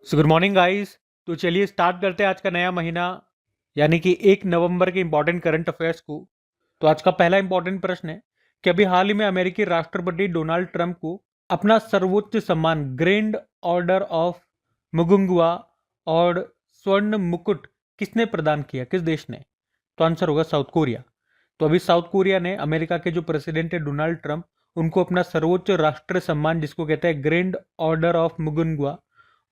So good morning guys. तो चलिए start करते हैं आज का नया महीना यानी कि 1 नवंबर के इंपॉर्टेंट करंट अफेयर्स को। तो आज का पहला इंपॉर्टेंट प्रश्न है कि अभी हाल ही में अमेरिकी राष्ट्रपति डोनाल्ड ट्रंप को अपना सर्वोच्च सम्मान ग्रैंड ऑर्डर ऑफ मुगुंगवा और स्वर्ण मुकुट किसने प्रदान किया, किस देश ने? तो आंसर होगा साउथ कोरिया। तो अभी साउथ कोरिया ने अमेरिका के जो प्रेसिडेंट है डोनाल्ड ट्रंप, उनको अपना सर्वोच्च राष्ट्रीय सम्मान जिसको कहते हैं ग्रैंड ऑर्डर ऑफ मुगुंगवा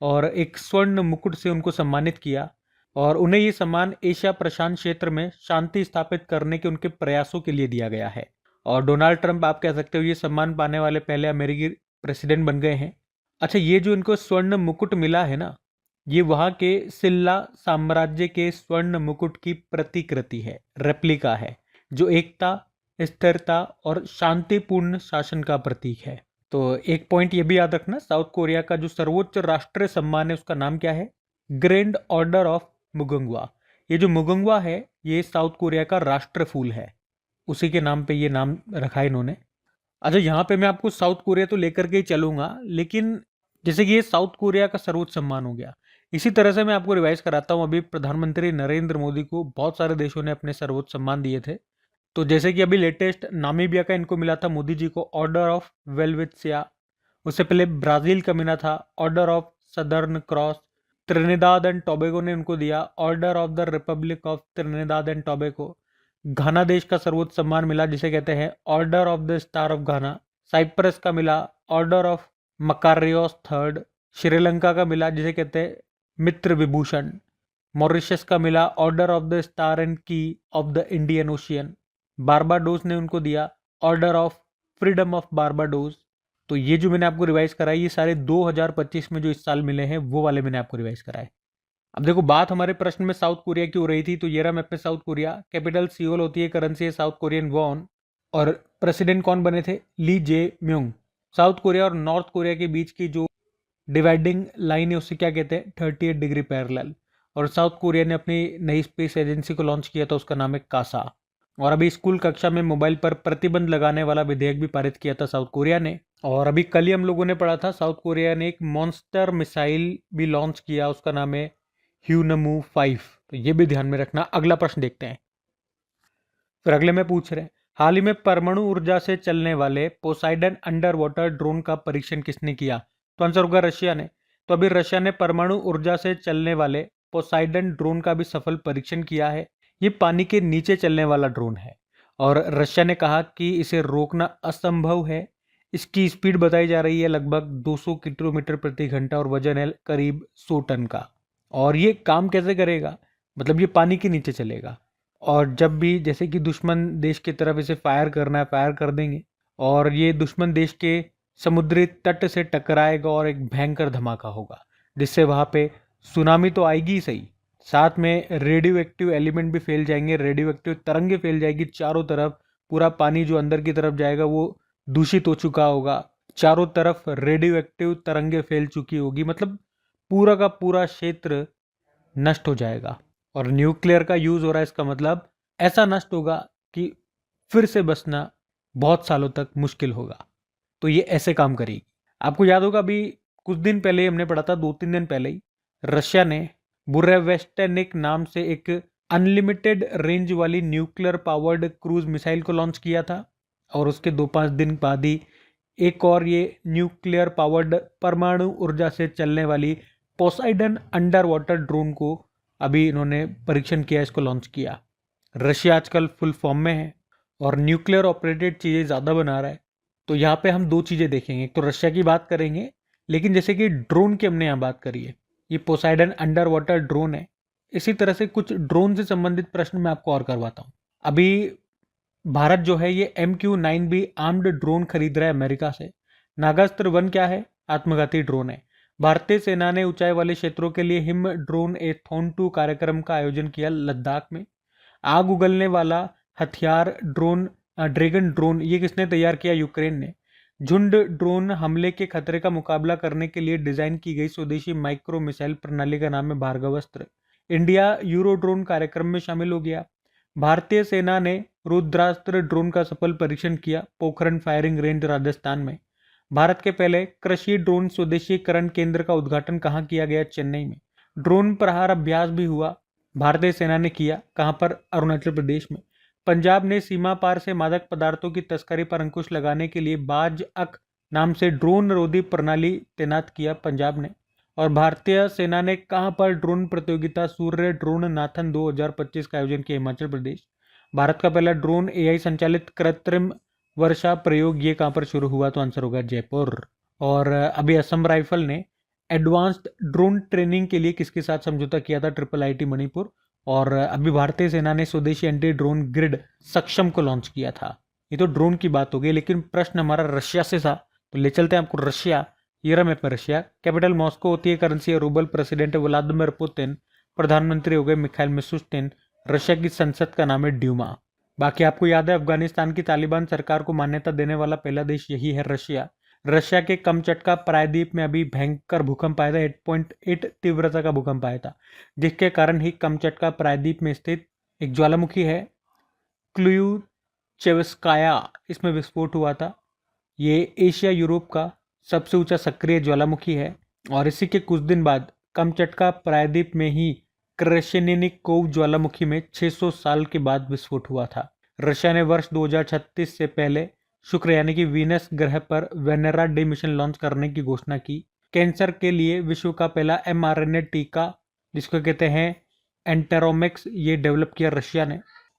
और एक स्वर्ण मुकुट से उनको सम्मानित किया। और उन्हें ये सम्मान एशिया प्रशांत क्षेत्र में शांति स्थापित करने के उनके प्रयासों के लिए दिया गया है। और डोनाल्ड ट्रंप आप कह सकते हो ये सम्मान पाने वाले पहले अमेरिकी प्रेसिडेंट बन गए हैं। अच्छा, ये जो इनको स्वर्ण मुकुट मिला है ना, ये वहाँ के सिल्ला साम्राज्य के स्वर्ण मुकुट की प्रतिकृति है, रेप्लिका है, जो एकता, स्थिरता और शांतिपूर्ण शासन का प्रतीक है। तो एक पॉइंट ये भी याद रखना, साउथ कोरिया का जो सर्वोच्च राष्ट्रीय सम्मान है उसका नाम क्या है? Grand Order of Mugunghwa. ये जो मुगुंगवा है ये साउथ कोरिया का राष्ट्र फूल है, उसी के नाम पे ये नाम रखा है इन्होंने। अच्छा, यहाँ पे मैं आपको साउथ कोरिया तो लेकर के ही चलूंगा, लेकिन जैसे कि ये साउथ कोरिया का सर्वोच्च सम्मान हो गया, इसी तरह से मैं आपको रिवाइज कराता हूँ। अभी प्रधानमंत्री नरेंद्र मोदी को बहुत सारे देशों ने अपने सर्वोच्च सम्मान दिए थे। तो जैसे कि अभी लेटेस्ट नामीबिया का इनको मिला था मोदी जी को ऑर्डर ऑफ वेलविसिया। उससे पहले ब्राजील का मिला था order of southern cross. Trinidad and Tobago ने उनको दिया order of the republic of Trinidad and Tobago. Ghana देश का सर्वोच्च सम्मान मिला जिसे कहते हैं order of the star of Ghana. Cyprus का मिला order of Makarios third. Sri Lanka का मिला जिसे कहते हैं मित्र विभूषण। मॉरिशस का मिला order of the Star and Key of the Indian Ocean. Barbados ने उनको दिया order of Freedom of Barbados. तो ये जो मैंने आपको रिवाइज कराई ये सारे 2025 में जो इस साल मिले हैं वो वाले मैंने आपको रिवाइज कराए। अब देखो, बात हमारे प्रश्न में साउथ कोरिया की हो रही थी, तो ये रहा मैप में साउथ कोरिया। कैपिटल सियोल होती है, करेंसी है साउथ कोरियन वॉन। और प्रेसिडेंट कौन बने थे? ली जे म्यूंग। साउथ कोरिया और नॉर्थ कोरिया के बीच की जो डिवाइडिंग लाइन है उसे क्या कहते हैं? 38 डिग्री पैरेलल। और साउथ कोरिया ने अपनी नई स्पेस एजेंसी को लॉन्च किया था, उसका नाम है कासा। और अभी स्कूल कक्षा में मोबाइल पर प्रतिबंध लगाने वाला विधेयक भी पारित किया था साउथ कोरिया ने। और अभी कल ही हम लोगों ने पढ़ा था साउथ कोरिया ने एक मॉन्स्टर मिसाइल भी लॉन्च किया, उसका नाम है ह्यूनमू 5। तो ये भी ध्यान में रखना। अगला प्रश्न देखते हैं। फिर अगले में पूछ रहे हैं, हाल ही में परमाणु ऊर्जा से चलने वाले पोसाइडन अंडर वाटर ड्रोन का परीक्षण किसने किया? तो आंसर होगा रशिया ने। तो अभी रशिया ने परमाणु ऊर्जा से चलने वाले पोसाइडन ड्रोन का भी सफल परीक्षण किया है। ये पानी के नीचे चलने वाला ड्रोन है और रशिया ने कहा कि इसे रोकना असंभव है। इसकी स्पीड बताई जा रही है लगभग 200 किलोमीटर प्रति घंटा और वजन है करीब 100 टन का। और ये काम कैसे करेगा? मतलब ये पानी के नीचे चलेगा और जब भी जैसे कि दुश्मन देश की तरफ इसे फायर करना है, फायर कर देंगे और ये दुश्मन देश के समुद्री तट से टकराएगा और एक भयंकर धमाका होगा, जिससे वहाँ पे सुनामी तो आएगी ही सही, साथ में रेडियो एक्टिव एलिमेंट भी फैल जाएंगे, रेडियो एक्टिव तरंगे फैल जाएगी चारों तरफ। पूरा पानी जो अंदर की तरफ जाएगा वो दूषित हो चुका होगा, चारों तरफ रेडियो एक्टिव तरंगे फैल चुकी होगी, मतलब पूरा का पूरा क्षेत्र नष्ट हो जाएगा। और न्यूक्लियर का यूज हो रहा है, इसका मतलब ऐसा नष्ट होगा कि फिर से बचना बहुत सालों तक मुश्किल होगा। तो ये ऐसे काम करेगी। आपको याद होगा अभी कुछ दिन पहले ही हमने पढ़ा था, 2-3 दिन पहले ही रशिया ने बुरेवेस्टेनिक नाम से एक अनलिमिटेड रेंज वाली न्यूक्लियर पावर्ड क्रूज मिसाइल को लॉन्च किया था। और उसके 2-5 दिन बाद ही एक और ये न्यूक्लियर पावर्ड परमाणु ऊर्जा से चलने वाली पोसाइडन अंडर वाटर ड्रोन को अभी इन्होंने परीक्षण किया, इसको लॉन्च किया। रशिया आजकल फुल फॉर्म में है और न्यूक्लियर ऑपरेटेड चीज़ें ज़्यादा बना रहा है। तो यहाँ पे हम 2 चीज़ें देखेंगे, एक तो रशिया की बात करेंगे, लेकिन जैसे कि ड्रोन की हमने यहाँ बात करी है, ये पोसाइडन अंडर वाटर ड्रोन है। इसी तरह से कुछ ड्रोन से संबंधित प्रश्न मैं आपको और करवाता हूँ। अभी भारत जो है ये MQ-9B आर्म्ड ड्रोन खरीद रहा है अमेरिका से। नागास्त्र 1 क्या है? आत्मघाती ड्रोन है। भारतीय सेना ने ऊंचाई वाले क्षेत्रों के लिए हिम ड्रोन ए थॉन 2 कार्यक्रम का आयोजन किया लद्दाख में। आग उगलने वाला हथियार ड्रोन ड्रैगन ड्रोन ये किसने तैयार किया? यूक्रेन ने। झुंड ड्रोन हमले के खतरे का मुकाबला करने के लिए डिजाइन की गई स्वदेशी माइक्रो मिसाइल प्रणाली का नाम है भार्गवस्त्र। इंडिया यूरो ड्रोन कार्यक्रम में शामिल हो गया। भारतीय सेना ने रुद्रास्त्र ड्रोन का सफल परीक्षण किया पोखरण फायरिंग रेंज राजस्थान में। भारत के पहले कृषि ड्रोन स्वदेशीकरण केंद्र का उद्घाटन कहाँ किया गया? चेन्नई में। ड्रोन प्रहार अभ्यास भी हुआ, भारतीय सेना ने किया, कहाँ पर? अरुणाचल प्रदेश में। पंजाब ने सीमा पार से मादक पदार्थों की तस्करी पर अंकुश लगाने के लिए बाज अक नाम से ड्रोन रोधी प्रणाली तैनात किया, पंजाब ने। और भारतीय सेना ने कहाँ पर ड्रोन प्रतियोगिता सूर्य ड्रोन नाथन 2025 का आयोजन किया? हिमाचल प्रदेश। भारत का पहला ड्रोन एआई संचालित कृत्रिम वर्षा प्रयोग ये कहाँ पर शुरू हुआ? तो आंसर होगा जयपुर। और अभी असम राइफल ने एडवांस्ड ड्रोन ट्रेनिंग के लिए किसके साथ समझौता किया था? Triple IT Manipur. और अभी भारतीय सेना ने स्वदेशी एंटी ड्रोन ग्रिड सक्षम को लॉन्च किया था। ये तो ड्रोन की बात हो गई, लेकिन प्रश्न हमारा रशिया से था, तो ले चलते हैं आपको रशिया। ये रहा मैप में रशिया। कैपिटल मॉस्को होती है, करेंसी है रूबल, प्रेसिडेंट है व्लादिमीर पुतिन, प्रधानमंत्री हो गए मिखाइल मिशुस्तिन, रशिया की संसद का नाम है ड्यूमा। बाकी आपको याद है अफगानिस्तान की तालिबान सरकार को मान्यता देने वाला पहला देश यही है, रशिया। रशिया के कमचटका प्रायद्वीप में अभी भयंकर भूकंप आया था, 8.8 तीव्रता का भूकंप आया था, जिसके कारण ही कमचटका प्रायद्वीप में स्थित एक ज्वालामुखी है क्लुचेवस्काया, इसमें विस्फोट हुआ था। ये एशिया यूरोप का सबसे ऊंचा सक्रिय ज्वालामुखी है। और इसी के कुछ दिन बाद कमचटका प्रायद्वीप में ही क्रेशेनिकोव ज्वालामुखी में 600 साल के बाद विस्फोट हुआ था। रशिया ने वर्ष 2036 से पहले शुक्र यानी कि वीनस ग्रह पर वेनेरा डे मिशन लॉन्च करने की घोषणा की। कैंसर के लिए विश्व का पहला mRNA टीका, जिसको कहते हैं एंटेरोमिक्स, ये डेवलप किया रशिया ने।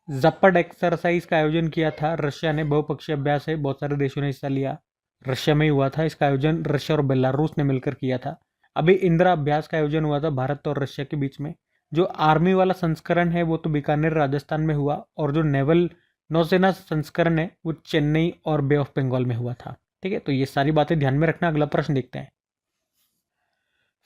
जपड एक्सरसाइज का आयोजन किया था रशिया ने, बहुपक्षीय अभ्यास है, बहुत सारे देशों ने हिस्सा लिया, रशिया में ही हुआ था। इसका आयोजन रशिया और बेलारूस ने मिलकर किया था। अभी इंदिरा अभ्यास का आयोजन हुआ था भारत और रशिया के बीच में। जो आर्मी वाला संस्करण है वो तो बीकानेर राजस्थान में हुआ, और जो नेवल नौसेना संस्करण है वो चेन्नई और बे ऑफ बंगाल में हुआ था। ठीक है, तो ये सारी बातें ध्यान में रखना। अगला प्रश्न देखते हैं।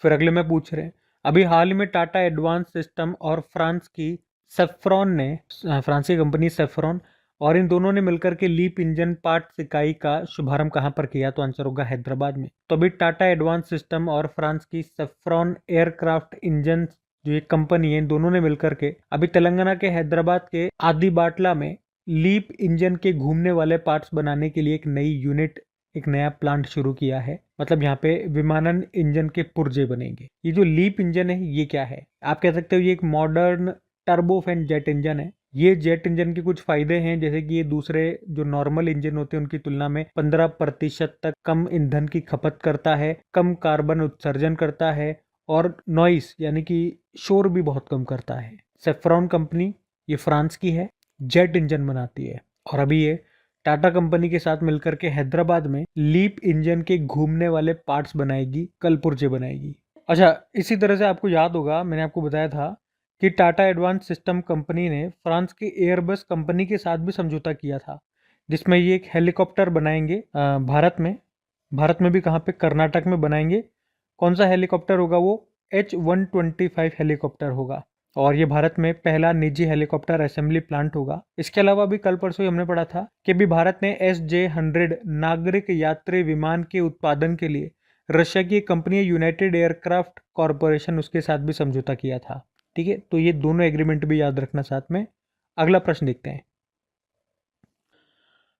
फिर अगले में पूछ रहे हैं, अभी हाल ही में टाटा एडवांस सिस्टम और फ्रांस की सेफ्रॉन ने, फ्रांस की कंपनी सेफ्रॉन, और इन दोनों ने मिलकर के लीप इंजन पार्ट्स इकाई का शुभारंभ कहां पर किया? तो आंसर होगा हैदराबाद में। तो अभी टाटा एडवांस सिस्टम और फ्रांस की सेफ्रॉन एयरक्राफ्ट इंजन जो एक कंपनी है, इन दोनों ने मिलकर के अभी तेलंगाना के हैदराबाद के आदिबाटला में लीप इंजन के घूमने वाले पार्ट्स बनाने के लिए एक नई यूनिट, एक नया प्लांट शुरू किया है। मतलब यहाँ पे विमानन इंजन के पुर्जे बनेंगे। ये जो लीप इंजन है ये क्या है? आप कह सकते हो ये एक मॉडर्न टर्बोफैन जेट इंजन है। ये जेट इंजन के कुछ फायदे हैं, जैसे कि ये दूसरे जो नॉर्मल इंजन होते हैं उनकी तुलना में 15% तक कम ईंधन की खपत करता है, कम कार्बन उत्सर्जन करता है, और नॉइस यानी कि शोर भी बहुत कम करता है। सेफ्रॉन कंपनी ये फ्रांस की है, जेट इंजन बनाती है, और अभी ये टाटा कंपनी के साथ मिलकर के हैदराबाद में लीप इंजन के घूमने वाले पार्ट्स बनाएगी, कल पुर्जे बनाएगी। अच्छा, इसी तरह से आपको याद होगा मैंने आपको बताया था कि टाटा एडवांस सिस्टम कंपनी ने फ्रांस की एयरबस कंपनी के साथ भी समझौता किया था, जिसमें ये एक हेलीकॉप्टर बनाएंगे भारत में भी, कहाँ पे? कर्नाटक में बनाएंगे। कौन सा हेलीकॉप्टर होगा? वो H-125 हेलीकॉप्टर होगा, और ये भारत में पहला निजी हेलीकॉप्टर असेंबली प्लांट होगा। इसके अलावा भी कल परसों हमने पढ़ा था कि भी भारत ने SJ-100 नागरिक यात्री विमान के उत्पादन के लिए रशिया की कंपनी यूनाइटेड एयरक्राफ्ट कॉरपोरेशन, उसके साथ भी समझौता किया था। ठीक है, तो ये दोनों एग्रीमेंट भी याद रखना साथ में। अगला प्रश्न देखते हैं।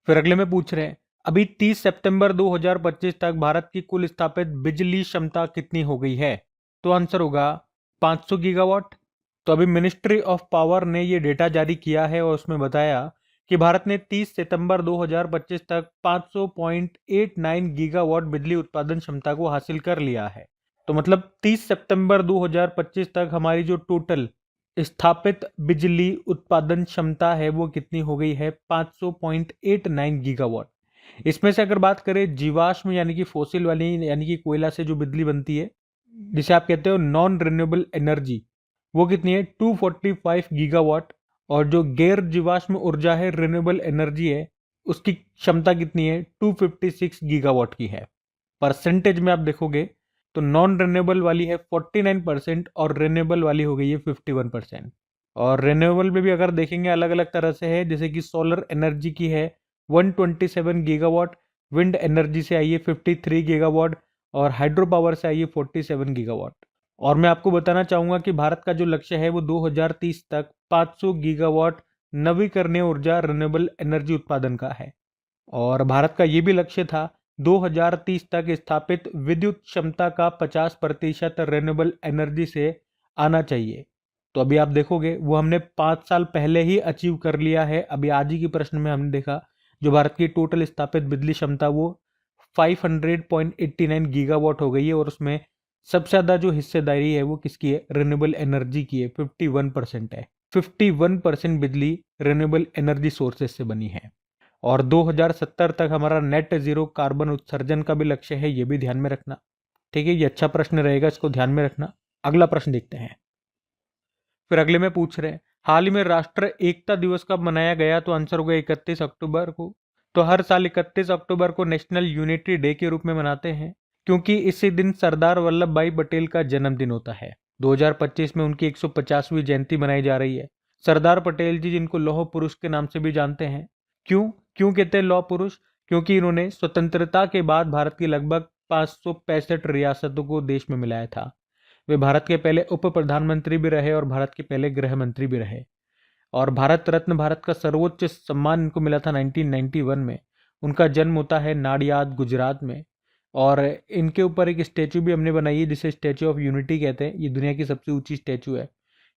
फिर अगले में पूछ रहे हैं, अभी 30 सितंबर 2025 तक भारत की कुल स्थापित बिजली क्षमता कितनी हो गई है? तो आंसर होगा 500 गीगावाट। तो अभी मिनिस्ट्री ऑफ पावर ने ये डेटा जारी किया है, और उसमें बताया कि भारत ने 30 सितंबर 2025 तक 500.89 गीगावाट बिजली उत्पादन क्षमता को हासिल कर लिया है। तो मतलब 30 सितंबर 2025 तक हमारी जो टोटल स्थापित बिजली उत्पादन क्षमता है वो कितनी हो गई है? 500.89 गीगावाट। इसमें से अगर बात करें जीवाश्म यानी कि फोसिल वाली, यानी कि कोयला से जो बिजली बनती है, जिसे आप कहते हो नॉन रिन्यूएबल एनर्जी, वो कितनी है? 245 गीगावाट। और जो गैर जीवाश्म ऊर्जा है, रिन्यूएबल एनर्जी है, उसकी क्षमता कितनी है? 256 गीगावाट की है। परसेंटेज में आप देखोगे तो नॉन रिन्यूएबल वाली है 49% और रिन्यूएबल वाली हो गई है 51%। और रिन्यूएबल में भी अगर देखेंगे अलग अलग तरह से है, जैसे कि सोलर एनर्जी की है 127 गीगावाट, विंड एनर्जी से आई है 53 गीगावाट, और हाइड्रो पावर से आई है 47 गीगावाट। और मैं आपको बताना चाहूंगा कि भारत का जो लक्ष्य है वो 2030 तक 500 गीगावाट नवीकरणीय ऊर्जा रिन्यूएबल एनर्जी उत्पादन का है। और भारत का ये भी लक्ष्य था 2030 तक स्थापित विद्युत क्षमता का 50% रिन्यूएबल एनर्जी से आना चाहिए। तो अभी आप देखोगे वो हमने 5 साल पहले ही अचीव कर लिया है। अभी आज ही के प्रश्न में हमने देखा जो भारत की टोटल स्थापित बिजली क्षमता वो 500.89 गीगावाट हो गई है, और उसमें सबसे ज़्यादा जो हिस्सेदारी है वो किसकी है, रिन्यूएबल एनर्जी की है, 51% है। 51% बिजली रिन्यूएबल एनर्जी सोर्सेज से बनी है। और 2070 तक हमारा नेट जीरो कार्बन उत्सर्जन का भी लक्ष्य है, ये भी ध्यान में रखना। ठीक है, ये अच्छा प्रश्न रहेगा, इसको ध्यान में रखना। अगला प्रश्न देखते हैं। फिर अगले में पूछ रहे हैं हाल ही में राष्ट्र एकता दिवस कब मनाया गया, तो आंसर होगा 31 अक्टूबर को। तो हर साल 31 अक्टूबर को नेशनल यूनिटी डे के रूप में मनाते हैं, क्योंकि इसी दिन सरदार वल्लभ भाई पटेल का जन्मदिन होता है। 2025 में उनकी 150वीं जयंती मनाई जा रही है। सरदार पटेल जी, जिनको लौह पुरुष के नाम से भी जानते हैं। क्यों क्यों कहते हैं लौह पुरुष? क्योंकि इन्होंने स्वतंत्रता के बाद भारत की लगभग 565 रियासतों को देश में मिलाया था। वे भारत के पहले उप प्रधानमंत्री भी रहे और भारत के पहले गृह मंत्री भी रहे। और भारत रत्न, भारत का सर्वोच्च सम्मान इनको मिला था 1991 में। उनका जन्म होता है नाडियाद, गुजरात में। और इनके ऊपर एक स्टैचू भी हमने बनाई है जिसे स्टैचू ऑफ यूनिटी कहते हैं। ये दुनिया की सबसे ऊंची स्टैचू है।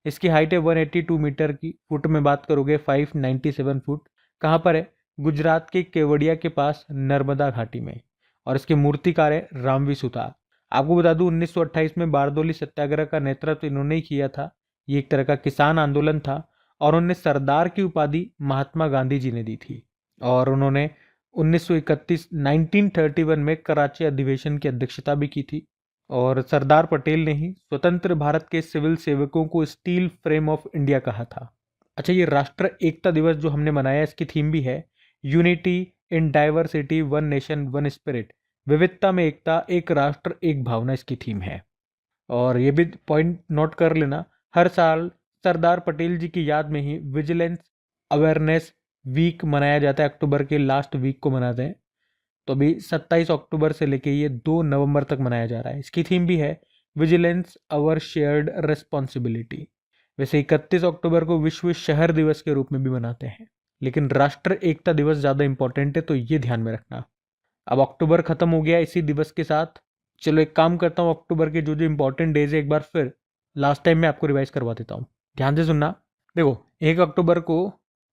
इसकी हाइट है 182 मीटर की। फुट में बात करोगे 597 फुट। कहाँ पर है? गुजरात के केवड़िया के पास नर्मदा घाटी में। और इसके मूर्तिकार है रामवी सुतार। आपको बता दूं 1928 में बारदोली सत्याग्रह का नेतृत्व इन्होंने ही किया था। ये एक तरह का किसान आंदोलन था और उन्हें सरदार की उपाधि महात्मा गांधी जी ने दी थी। और उन्होंने 1931 में कराची अधिवेशन की अध्यक्षता भी की थी। और सरदार पटेल ने ही स्वतंत्र भारत के सिविल सेवकों को स्टील फ्रेम ऑफ इंडिया कहा था। अच्छा, ये राष्ट्र एकता दिवस जो हमने मनाया, इसकी थीम भी है unity in diversity, one nation one spirit. विविधता में एकता, एक राष्ट्र एक भावना इसकी थीम है। और ये भी पॉइंट नोट कर लेना, हर साल सरदार पटेल जी की याद में ही विजिलेंस अवेयरनेस वीक मनाया जाता है। अक्टूबर के लास्ट वीक को मनाते हैं। तो अभी 27 अक्टूबर से लेके ये 2 नवंबर तक मनाया जा रहा है। इसकी थीम भी है विजिलेंस अवर शेयर्ड रिस्पॉन्सिबिलिटी। वैसे 31 अक्टूबर को विश्व शहर दिवस के रूप में भी मनाते हैं, लेकिन राष्ट्र एकता दिवस ज़्यादा इंपॉर्टेंट है, तो ये ध्यान में रखना। अब अक्टूबर खत्म हो गया इसी दिवस के साथ। चलो एक काम करता हूँ, अक्टूबर के जो जो इंपॉर्टेंट डेज है एक बार फिर लास्ट टाइम मैं आपको रिवाइज करवा देता हूँ। ध्यान से सुनना। देखो, 1 अक्टूबर को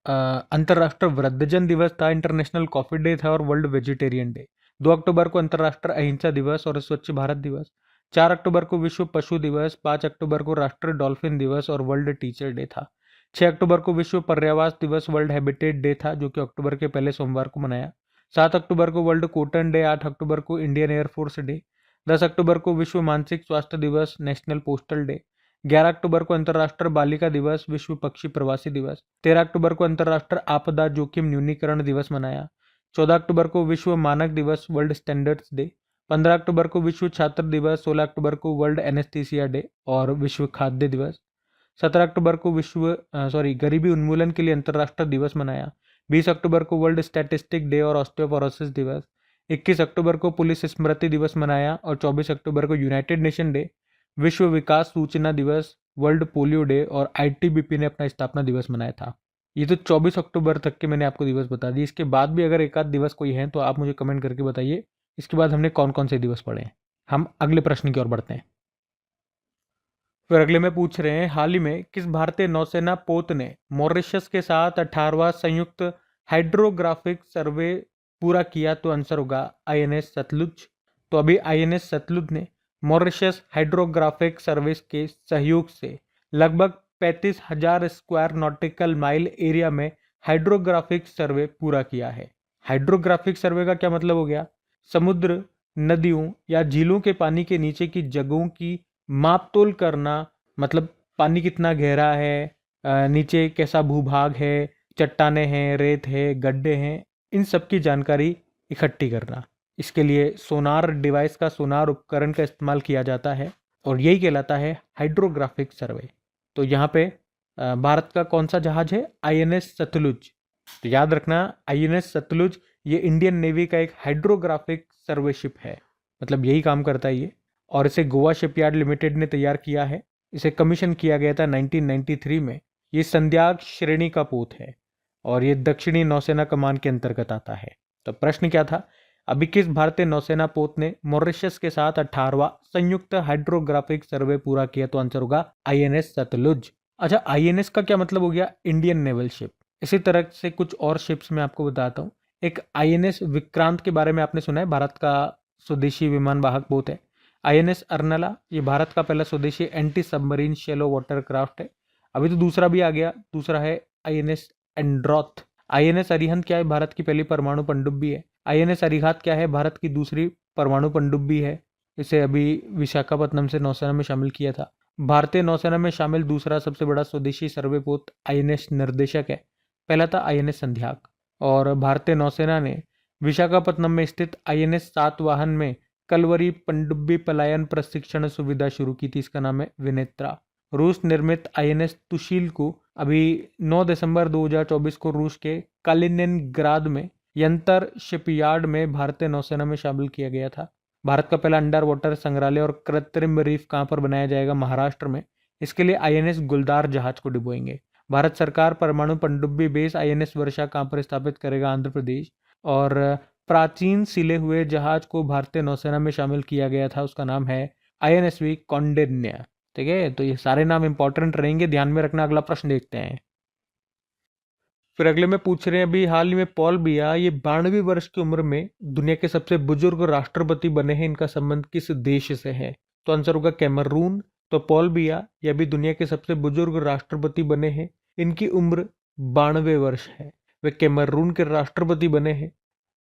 अंतर्राष्ट्रीय वृद्धजन दिवस था, इंटरनेशनल कॉफी डे था और वर्ल्ड वेजिटेरियन डे। 2 अक्टूबर को अंतर्राष्ट्रीय अहिंसा दिवस और स्वच्छ भारत दिवस। 4 अक्टूबर को विश्व पशु दिवस। 5 अक्टूबर को राष्ट्रीय डॉल्फिन दिवस और वर्ल्ड टीचर डे था। 6 अक्टूबर को विश्व पर्यावरण दिवस, वर्ल्ड हैबिटेट डे था, जो कि अक्टूबर के पहले सोमवार को मनाया। 7 अक्टूबर को वर्ल्ड कॉटन डे। 8 अक्टूबर को इंडियन एयरफोर्स डे। 10 अक्टूबर को विश्व मानसिक स्वास्थ्य दिवस, नेशनल पोस्टल डे। 11 अक्टूबर को अंतर्राष्ट्रीय बालिका दिवस, विश्व पक्षी प्रवासी दिवस। 13 अक्टूबर को अंतर्राष्ट्रीय आपदा जोखिम न्यूनीकरण दिवस मनाया। 14 अक्टूबर को विश्व मानक दिवस, वर्ल्ड स्टैंडर्ड्स डे। 15 अक्टूबर को विश्व छात्र दिवस। 16 अक्टूबर को वर्ल्ड एनेस्थीसिया डे और विश्व खाद्य दिवस। 17 अक्टूबर को गरीबी उन्मूलन के लिए अंतर्राष्ट्रीय दिवस मनाया। 20 अक्टूबर को वर्ल्ड स्टैटिस्टिक डे और ऑस्टियोपोरोसिस दिवस। 21 अक्टूबर को पुलिस स्मृति दिवस मनाया और 24 अक्टूबर को यूनाइटेड नेशन डे, विश्व विकास सूचना दिवस, वर्ल्ड पोलियो डे और आईटीबीपी ने अपना स्थापना दिवस मनाया था। ये तो 24 अक्टूबर तक के मैंने आपको दिवस बता दिए। इसके बाद भी अगर एक आध दिवस कोई है तो आप मुझे कमेंट करके बताइए। इसके बाद हमने कौन कौन से दिवस पढ़े हैं। हम अगले प्रश्न की ओर बढ़ते हैं। फिर अगले में पूछ रहे हैं हाल ही में किस भारतीय नौसेना पोत ने मॉरिशस के साथ 18वां संयुक्त हाइड्रोग्राफिक सर्वे पूरा किया, तो आंसर होगा आईएनएस सतलुज। तो अभी आईएनएस सतलुज ने मॉरिशस हाइड्रोग्राफिक सर्विस के सहयोग से लगभग 35,000 स्क्वायर नॉटिकल माइल एरिया में हाइड्रोग्राफिक सर्वे पूरा किया है। हाइड्रोग्राफिक सर्वे का क्या मतलब हो गया? समुद्र, नदियों या झीलों के पानी के नीचे की जगहों की मापतोल करना, मतलब पानी कितना गहरा है, नीचे कैसा भूभाग है, चट्टाने हैं, रेत है, गड्ढे हैं, इन सब की जानकारी इकट्ठी करना। इसके लिए सोनार डिवाइस का, सोनार उपकरण का इस्तेमाल किया जाता है और यही कहलाता है हाइड्रोग्राफिक सर्वे। तो यहाँ पे भारत का कौन सा जहाज है? आईएनएस सतलुज। तो याद रखना, आईएनएस सतलुज ये इंडियन नेवी का एक हाइड्रोग्राफिक सर्वे शिप है, मतलब यही काम करता है ये। और इसे गोवा शिपयार्ड लिमिटेड ने तैयार किया है। इसे कमीशन किया गया था 1993 में। ये संध्याग श्रेणी का पोत है और ये दक्षिणी नौसेना कमान के अंतर्गत आता है। तो प्रश्न क्या था? अभी किस भारतीय नौसेना पोत ने मॉरिशस के साथ 18वां संयुक्त हाइड्रोग्राफिक सर्वे पूरा किया? तो आंसर होगा आईएनएस सतलुज। अच्छा, आईएनएस का क्या मतलब हो गया? Indian naval ship. इसी तरह से कुछ और शिप्स मैं आपको बताता हूँ। एक आईएनएस विक्रांत के बारे में आपने सुना है, भारत का स्वदेशी विमान वाहक पोत है। आईएनएस अर्नला, ये भारत का पहला स्वदेशी anti submarine shallow water craft है। अभी तो दूसरा भी आ गया, दूसरा है आईएनएस एंड्रॉथ। आईएनएस अरिहंत क्या है? भारत की पहली परमाणु पनडुब्बी है। आईएनएस अरिहंत क्या है? भारत की दूसरी परमाणु पनडुब्बी है। इसे अभी विशाखापत्तनम से नौसेना में शामिल किया था। भारतीय नौसेना में शामिल दूसरा सबसे बड़ा स्वदेशी सर्वे पोत आईएनएस निर्देशक है। पहला था आईएनएस संध्याक। और भारतीय नौसेना ने विशाखापत्तनम में स्थित आईएनएस सातवाहन में कलवरी पनडुब्बी पलायन प्रशिक्षण सुविधा शुरू की थी। इसका नाम है विनेत्रा। रूस निर्मित आईएनएस तुशील को अभी 9 दिसंबर 2024 को रूस के कालिनिनग्राद में यंतर शिपयार्ड में भारतीय नौसेना में शामिल किया गया था। भारत का पहला अंडर वाटर संग्रहालय और कृत्रिम रीफ कहाँ पर बनाया जाएगा? महाराष्ट्र में। इसके लिए आईएनएस गुलदार जहाज को डुबोएंगे। भारत सरकार परमाणु पनडुब्बी बेस आईएनएस वर्षा कहाँ पर स्थापित करेगा? आंध्र प्रदेश। और प्राचीन सिले हुए जहाज को भारतीय नौसेना में शामिल किया गया था, उसका नाम है आईएनएसवी कौंडिन्य। ठीक है, तो ये सारे नाम इंपॉर्टेंट रहेंगे, ध्यान में रखना। अगला प्रश्न देखते हैं। फिर अगले में पूछ रहे हैं, अभी हाल ही में पॉल बिया ये 92 वर्ष की उम्र में दुनिया के सबसे बुजुर्ग राष्ट्रपति बने हैं। इनका संबंध किस देश से है? तो आंसर होगा कैमरून। तो पॉल बिया ये अभी दुनिया के सबसे बुजुर्ग राष्ट्रपति बने हैं। इनकी उम्र 92 वर्ष है। वे कैमरून के राष्ट्रपति बने हैं।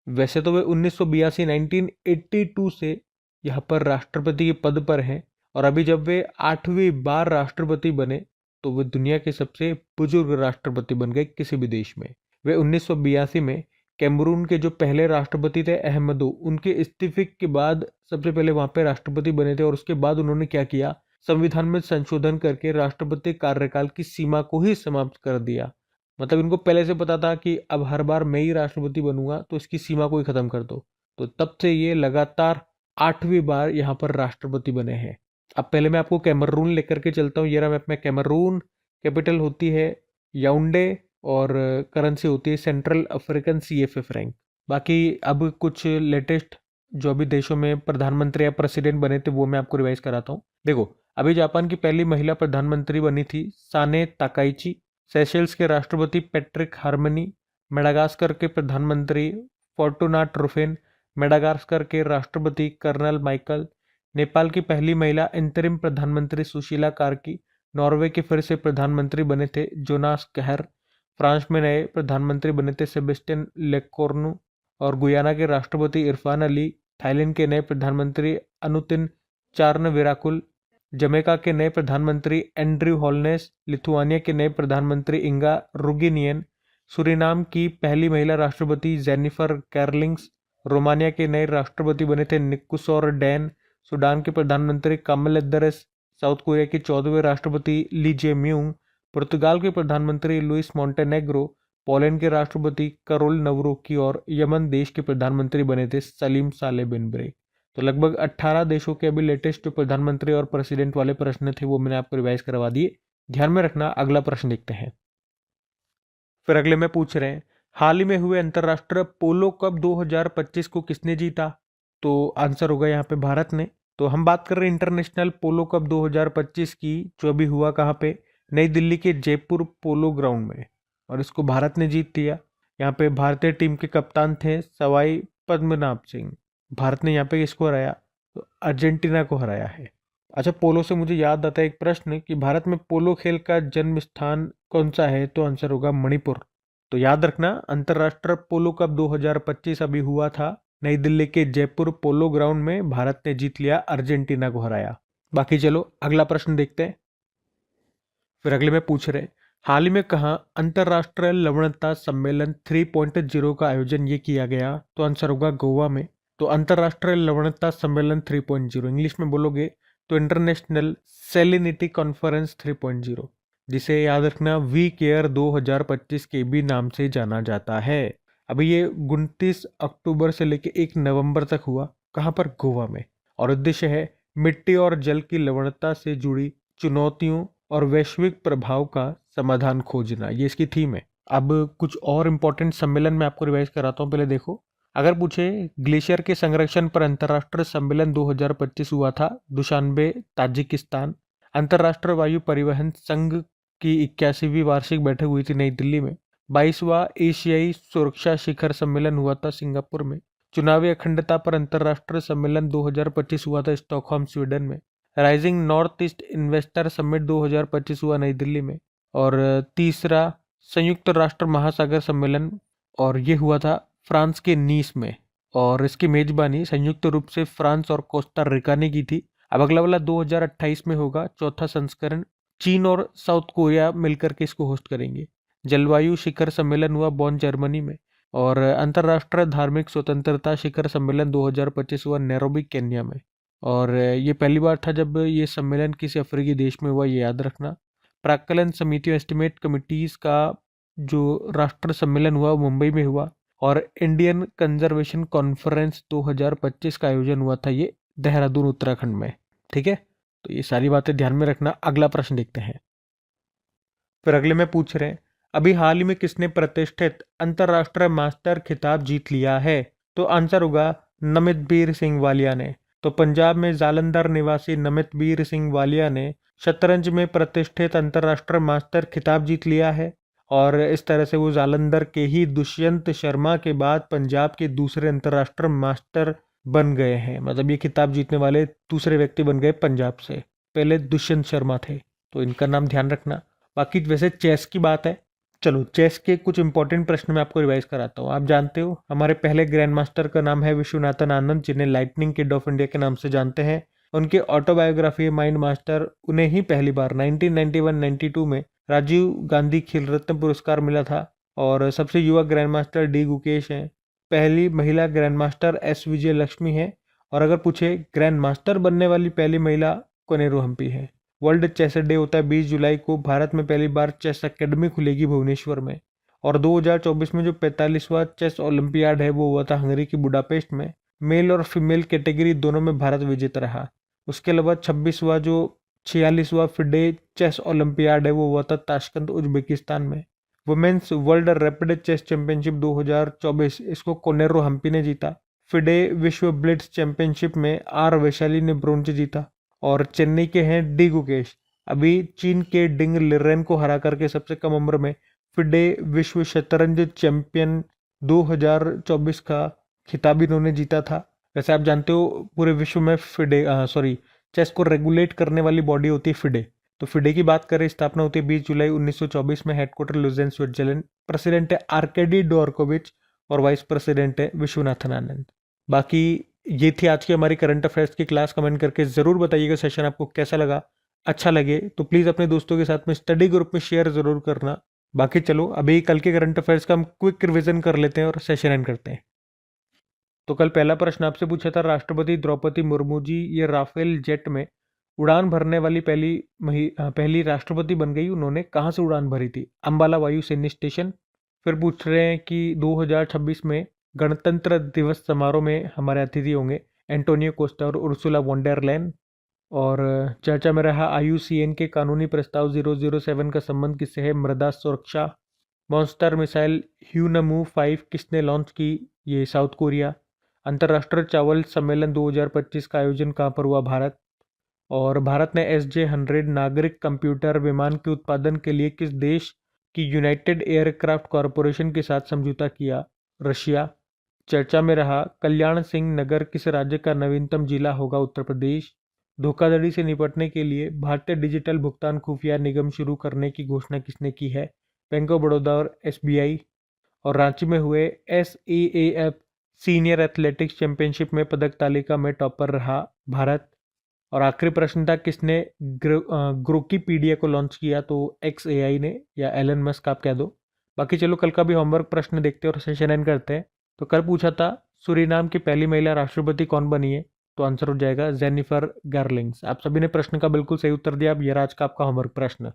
वैसे तो वे 1982 से यहाँ पर राष्ट्रपति के पद पर हैं। और अभी जब वे 8वीं बार राष्ट्रपति बने तो वे दुनिया के सबसे बुजुर्ग राष्ट्रपति बन गए किसी भी देश में। वे 1982 में कैमरून के जो पहले राष्ट्रपति थे अहमदो, उनके इस्तीफे के बाद सबसे पहले वहां पे राष्ट्रपति बने थे। और उसके बाद उन्होंने क्या किया? संविधान में संशोधन करके राष्ट्रपति कार्यकाल की सीमा को ही समाप्त कर दिया। मतलब इनको पहले से पता था कि अब हर बार मैं ही राष्ट्रपति बनूंगा, तो इसकी सीमा को ही खत्म कर दो। तो तब से ये लगातार 8वीं बार यहाँ पर राष्ट्रपति बने हैं। अब पहले मैं आपको कैमरून लेकर के चलता हूँ। ये रहा मैप में कैमरून। कैपिटल होती है याउंडे और करेंसी होती है सेंट्रल अफ्रीकन CFA फ्रैंक। बाकी अब कुछ लेटेस्ट जो अभी देशों में प्रधानमंत्री या प्रेसिडेंट बने थे वो मैं आपको रिवाइज कराता हूँ। देखो, अभी जापान की पहली महिला प्रधानमंत्री बनी थी साने ताकाइची। सेशेल्स के राष्ट्रपति पैट्रिक हार्मनी। मेडागास्कर के प्रधानमंत्री फोर्टुना ट्रुफेन। मेडागास्कर के राष्ट्रपति कर्नल माइकल। नेपाल की पहली महिला इंतरिम प्रधानमंत्री सुशीला कार्की। नॉर्वे के फिर से प्रधानमंत्री बने थे जोनास कहर। फ्रांस में नए प्रधानमंत्री बने थे सेबेस्टियन लेकोर्नु। और गुयाना के राष्ट्रपति इरफान अली। थाईलैंड के नए प्रधानमंत्री अनुतिन चार्नविराकुल। जमैका के नए प्रधानमंत्री एंड्रयू होलनेस। लिथुआनिया के नए प्रधानमंत्री इंगा रुगिनियन। सूरीनाम की पहली महिला राष्ट्रपति जेनिफर कैरलिंग्स। रोमानिया के नए राष्ट्रपति बने थे निकुसोर डैन। सूडान के प्रधानमंत्री कामल एदरस। साउथ कोरिया के 14वें राष्ट्रपति ली जे म्यूंग। पुर्तगाल के प्रधानमंत्री लुइस मोंटेनेग्रो। पोलैंड के राष्ट्रपति करोल नवरोकी। और यमन देश के प्रधानमंत्री बने थे सलीम साले बिन ब्रेक। तो लगभग 18 देशों के अभी लेटेस्ट जो प्रधानमंत्री और प्रेसिडेंट वाले प्रश्न थे वो मैंने आपको रिवाइज करवा दिए, ध्यान में रखना। अगला प्रश्न देखते हैं। फिर अगले में पूछ रहे हैं, हाल ही में हुए अंतरराष्ट्रीय पोलो कप 2025 को किसने जीता? तो आंसर होगा यहाँ पे भारत ने। तो हम बात कर रहे हैं इंटरनेशनल पोलो कप 2025 की, जो अभी हुआ कहाँ पे? नई दिल्ली के जयपुर पोलो ग्राउंड में। और इसको भारत ने जीत लिया। यहाँ पे भारतीय टीम के कप्तान थे सवाई पद्मनाभ सिंह। भारत ने यहाँ पे किसको हराया? तो अर्जेंटीना को हराया है। अच्छा, पोलो से मुझे याद आता है एक प्रश्न कि भारत में पोलो खेल का जन्म स्थान कौन सा है? तो आंसर होगा मणिपुर। तो याद रखना, अंतरराष्ट्रीय पोलो कप 2025 अभी हुआ था नई दिल्ली के जयपुर पोलो ग्राउंड में। भारत ने जीत लिया, अर्जेंटीना को हराया। बाकी चलो अगला प्रश्न देखते हैं। फिर अगले में पूछ रहे, हाल ही में कहा अंतरराष्ट्रीय लवणता सम्मेलन 3.0 का आयोजन ये किया गया? तो आंसर होगा गोवा में। तो अंतरराष्ट्रीय लवणता सम्मेलन 3.0 इंग्लिश में बोलोगे तो इंटरनेशनल सेलिनिटी कॉन्फ्रेंस 3.0, जिसे याद रखना वी केयर 2025 के भी नाम से जाना जाता है। अभी ये 29 अक्टूबर से लेकर 1 नवंबर तक हुआ। कहाँ पर? गोवा में। और उद्देश्य है मिट्टी और जल की लवणता से जुड़ी चुनौतियों और वैश्विक प्रभाव का समाधान खोजना, ये इसकी थीम है। अब कुछ और इंपॉर्टेंट सम्मेलन मैं आपको रिवाइज कराता हूँ। पहले देखो, अगर पूछे ग्लेशियर के संरक्षण पर अंतर्राष्ट्रीय सम्मेलन 2025 हुआ था दुशानबे, ताजिकिस्तान। अंतर्राष्ट्रीय वायु परिवहन संघ की 81वीं वार्षिक बैठक हुई थी नई दिल्ली में। 22वां एशियाई सुरक्षा शिखर सम्मेलन हुआ था सिंगापुर में। चुनावी अखंडता पर अंतर्राष्ट्रीय सम्मेलन 2025 हुआ था स्टॉकहोम, स्वीडन में। Rising north east investor summit 2025 हुआ नई दिल्ली में। और तीसरा संयुक्त राष्ट्र महासागर सम्मेलन, और ये हुआ था फ्रांस के नीस में, और इसकी मेजबानी संयुक्त रूप से फ्रांस और कोस्टा रिका ने की थी। अब अगला वाला 2028 में होगा, चौथा संस्करण। चीन और साउथ कोरिया मिलकर के इसको होस्ट करेंगे। जलवायु शिखर सम्मेलन हुआ बॉन, जर्मनी में। और अंतर्राष्ट्रीय धार्मिक स्वतंत्रता शिखर सम्मेलन 2025 हुआ नैरोबी, केन्या में। और ये पहली बार था जब ये सम्मेलन किसी अफ्रीकी देश में हुआ, ये याद रखना। प्राक्कलन समिति एस्टिमेट कमिटीज का जो राष्ट्र सम्मेलन हुआ वो मुंबई में हुआ। और इंडियन कंजर्वेशन कॉन्फ्रेंस 2025 का आयोजन हुआ था ये देहरादून, उत्तराखंड में। ठीक है, तो ये सारी बातें ध्यान में रखना। अगला प्रश्न देखते हैं। फिर अगले में पूछ रहे हैं, अभी हाल ही में किसने प्रतिष्ठित अंतरराष्ट्रीय मास्टर खिताब जीत लिया है? तो आंसर होगा नमितवीर सिंह वालिया ने। तो पंजाब में जालंधर निवासी नमितवीर सिंह वालिया ने शतरंज में प्रतिष्ठित अंतरराष्ट्रीय मास्टर खिताब जीत लिया है। और इस तरह से वो जालंधर के ही दुष्यंत शर्मा के बाद पंजाब के दूसरे अंतरराष्ट्रीय मास्टर बन गए हैं। मतलब ये खिताब जीतने वाले दूसरे व्यक्ति बन गए पंजाब से, पहले दुष्यंत शर्मा थे। तो इनका नाम ध्यान रखना। बाकी वैसे चेस की बात है, चलो चेस के कुछ इंपॉर्टेंट प्रश्न मैं आपको रिवाइज कराता हूँ। आप जानते हो हमारे पहले ग्रैंड मास्टर का नाम है विश्वनाथन आनंद, जिन्हें लाइटनिंग किड ऑफ इंडिया के नाम से जानते हैं। उनकी ऑटोबायोग्राफी माइंड मास्टर, उन्हें ही पहली बार 1991-92 में राजीव गांधी खेल रत्न पुरस्कार मिला था। और सबसे युवा ग्रैंड मास्टर डी गुकेश हैं। पहली महिला ग्रैंड मास्टर एस विजय लक्ष्मी है। और अगर पूछे ग्रैंड मास्टर बनने वाली पहली महिला, कोनेरू हम्पी है। वर्ल्ड चेस डे होता है 20 जुलाई को। भारत में पहली बार चेस एकेडमी खुलेगी भुवनेश्वर में। और 2024 में जो 45वां चेस ओलंपियाड है वो हुआ था हंगरी की बुडापेस्ट में। मेल और फीमेल कैटेगरी दोनों में भारत विजेता रहा। उसके अलावा 46वां फिडे चेस ओलंपियाड है वो हुआ था ताशकंद, उज्बेकिस्तान में। Women's world rapid chess championship 2024, इसको कोनेरू हम्पी ने जीता। फिडे विश्व ब्लिट्स चैंपियनशिप में आर वैशाली ने ब्रोंज जीता। और चेन्नई के हैं डी गुकेश, अभी चीन के डिंग लिरेन को हरा करके सबसे कम उम्र में फिडे विश्व शतरंज चैंपियन 2024 का खिताब इन्होंने जीता था। वैसे आप जानते हो पूरे विश्व में चेस को रेगुलेट करने वाली बॉडी होती है फिडे। तो फिडे की बात करें, स्थापना होती है 20 जुलाई 1924 में, हेडक्वार्टर लुजेन, स्विट्जरलैंड। प्रेसिडेंट है आर्केडी डोर्कोविच और वाइस प्रेसिडेंट है विश्वनाथन आनंद। बाकी ये थी आज की हमारी करंट अफेयर्स की क्लास। कमेंट करके ज़रूर बताइएगा सेशन आपको कैसा लगा। अच्छा लगे तो प्लीज़ अपने दोस्तों के साथ में स्टडी ग्रुप में शेयर ज़रूर करना। बाकी चलो अभी कल के करंट अफेयर्स का हम क्विक रिवीजन कर लेते हैं और सेशन एंड करते हैं। तो कल पहला प्रश्न आपसे पूछा था, राष्ट्रपति द्रौपदी मुर्मू जी ये राफेल जेट में उड़ान भरने वाली पहली राष्ट्रपति बन गई। उन्होंने कहाँ से उड़ान भरी थी? अंबाला वायु सैन्य स्टेशन। फिर पूछ रहे हैं कि 2026 में गणतंत्र दिवस समारोह में हमारे अतिथि होंगे एंटोनियो कोस्टा और उर्सुला वॉन डेर लेन। और चर्चा में रहा IUCN के कानूनी प्रस्ताव 007 का संबंध किससे है? मृदा सुरक्षा। मॉन्स्टर मिसाइल ह्यूनमू 5 किसने लॉन्च की? ये साउथ कोरिया। अंतर्राष्ट्रीय चावल सम्मेलन 2025 का आयोजन कहाँ पर हुआ? भारत। और भारत ने SJ-100 नागरिक कंप्यूटर विमान के उत्पादन के लिए किस देश की यूनाइटेड एयरक्राफ्ट कॉरपोरेशन के साथ समझौता किया? रशिया। चर्चा में रहा कल्याण सिंह नगर किस राज्य का नवीनतम जिला होगा? उत्तर प्रदेश। धोखाधड़ी से निपटने के लिए भारतीय डिजिटल भुगतान खुफिया निगम शुरू करने की घोषणा किसने की है? बैंक ऑफ बड़ौदा और SBI। और रांची में हुए SAAF सीनियर एथलेटिक्स चैंपियनशिप में पदक तालिका में टॉपर रहा भारत। और आखिरी प्रश्न था किसने ग्रोकीपीडिया को लॉन्च किया? तो XAI ने, या एलन मस्क आप कह दो। बाकी चलो कल का भी होमवर्क प्रश्न देखते हैं और सेशन एंड करते हैं। तो कल पूछा था सूरीनाम की पहली महिला राष्ट्रपति कौन बनी है? तो आंसर हो जाएगा जेनिफर गार्लिंग्स। आप सभी ने प्रश्न का बिल्कुल सही उत्तर दिया। अब ये आज का आपका होमवर्क प्रश्न।